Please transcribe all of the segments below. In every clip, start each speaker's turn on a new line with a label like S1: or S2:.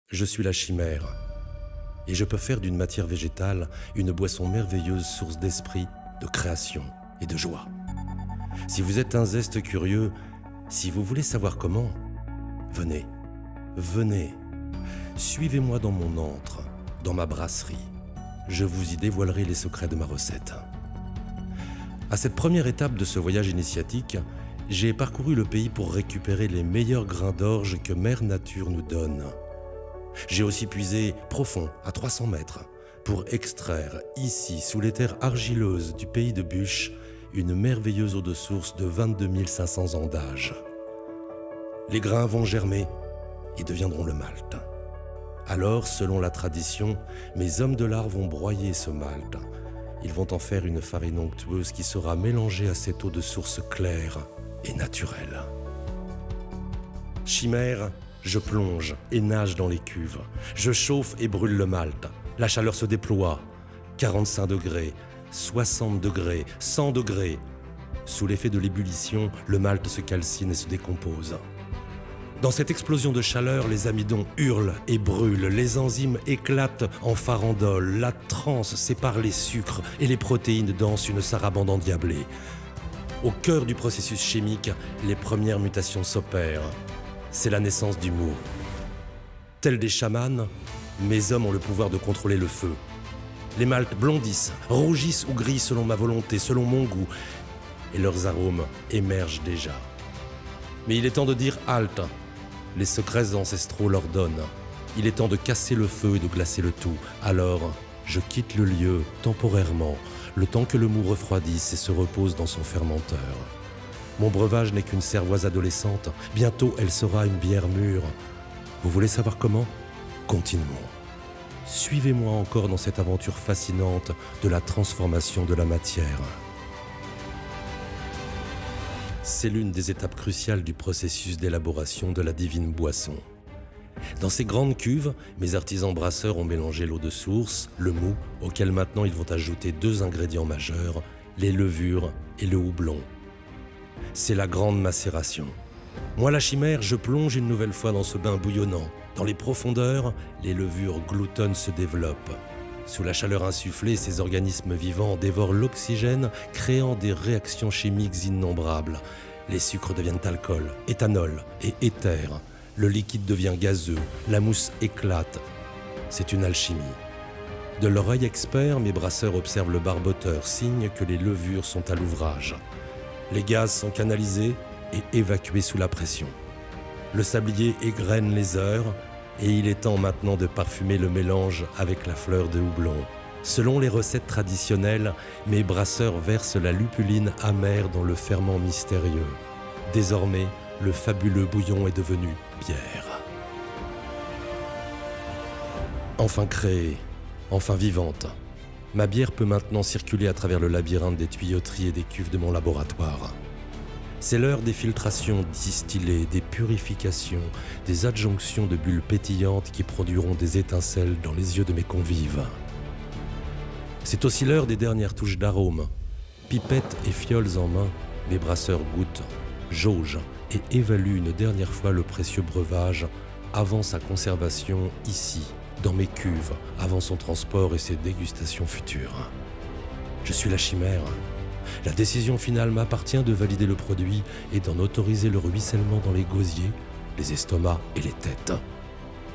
S1: Je suis la chimère, et je peux faire d'une matière végétale une boisson merveilleuse, source d'esprit, de création et de joie. Si vous êtes un zeste curieux, si vous voulez savoir comment, venez, venez, suivez-moi dans mon antre, dans ma brasserie. Je vous y dévoilerai les secrets de ma recette. À cette première étape de ce voyage initiatique, j'ai parcouru le pays pour récupérer les meilleurs grains d'orge que Mère Nature nous donne. J'ai aussi puisé profond, à 300 mètres, pour extraire, ici, sous les terres argileuses du pays de Bûche, une merveilleuse eau de source de 22 500 ans d'âge. Les grains vont germer et deviendront le malt. Alors, selon la tradition, mes hommes de l'art vont broyer ce malt. Ils vont en faire une farine onctueuse qui sera mélangée à cette eau de source claire et naturelle. Chimère, je plonge et nage dans les cuves. Je chauffe et brûle le malt. La chaleur se déploie. 45 degrés, 60 degrés, 100 degrés. Sous l'effet de l'ébullition, le malt se calcine et se décompose. Dans cette explosion de chaleur, les amidons hurlent et brûlent, les enzymes éclatent en farandole, la transe sépare les sucres et les protéines dansent une sarabande endiablée. Au cœur du processus chimique, les premières mutations s'opèrent. C'est la naissance du mou. Tels des chamans, mes hommes ont le pouvoir de contrôler le feu. Les maltes blondissent, rougissent ou grillent selon ma volonté, selon mon goût, et leurs arômes émergent déjà. Mais il est temps de dire halte. Les secrets ancestraux l'ordonnent. Il est temps de casser le feu et de glacer le tout. Alors, je quitte le lieu temporairement, le temps que le mou refroidisse et se repose dans son fermenteur. Mon breuvage n'est qu'une cervoise adolescente. Bientôt, elle sera une bière mûre. Vous voulez savoir comment? Continuons. Suivez-moi encore dans cette aventure fascinante de la transformation de la matière. C'est l'une des étapes cruciales du processus d'élaboration de la divine boisson. Dans ces grandes cuves, mes artisans brasseurs ont mélangé l'eau de source, le mou, auquel maintenant ils vont ajouter deux ingrédients majeurs, les levures et le houblon. C'est la grande macération. Moi, la chimère, je plonge une nouvelle fois dans ce bain bouillonnant. Dans les profondeurs, les levures gloutonnes se développent. Sous la chaleur insufflée, ces organismes vivants dévorent l'oxygène, créant des réactions chimiques innombrables. Les sucres deviennent alcool, éthanol et éther. Le liquide devient gazeux, la mousse éclate. C'est une alchimie. De l'oreille expert, mes brasseurs observent le barboteur, signe que les levures sont à l'ouvrage. Les gaz sont canalisés et évacués sous la pression. Le sablier égrène les heures et il est temps maintenant de parfumer le mélange avec la fleur de houblon. Selon les recettes traditionnelles, mes brasseurs versent la lupuline amère dans le ferment mystérieux. Désormais, le fabuleux bouillon est devenu bière. Enfin créée, enfin vivante, ma bière peut maintenant circuler à travers le labyrinthe des tuyauteries et des cuves de mon laboratoire. C'est l'heure des filtrations distillées, des purifications, des adjonctions de bulles pétillantes qui produiront des étincelles dans les yeux de mes convives. C'est aussi l'heure des dernières touches d'arômes. Pipettes et fioles en main, mes brasseurs goûtent, jaugent et évaluent une dernière fois le précieux breuvage avant sa conservation ici, dans mes cuves, avant son transport et ses dégustations futures. Je suis la chimère. La décision finale m'appartient de valider le produit et d'en autoriser le ruissellement dans les gosiers, les estomacs et les têtes.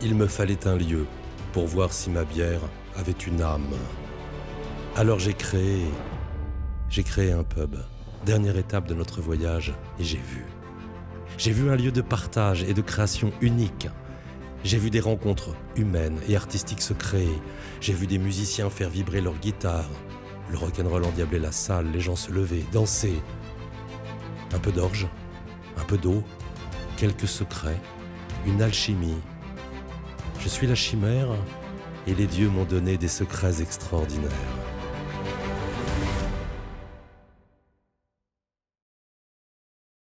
S1: Il me fallait un lieu pour voir si ma bière avait une âme. Alors j'ai créé un pub, dernière étape de notre voyage, et j'ai vu. J'ai vu un lieu de partage et de création unique. J'ai vu des rencontres humaines et artistiques se créer. J'ai vu des musiciens faire vibrer leur guitare. Le rock'n'roll endiablait la salle, les gens se levaient, dansaient. Un peu d'orge, un peu d'eau, quelques secrets, une alchimie. Je suis la chimère et les dieux m'ont donné des secrets extraordinaires.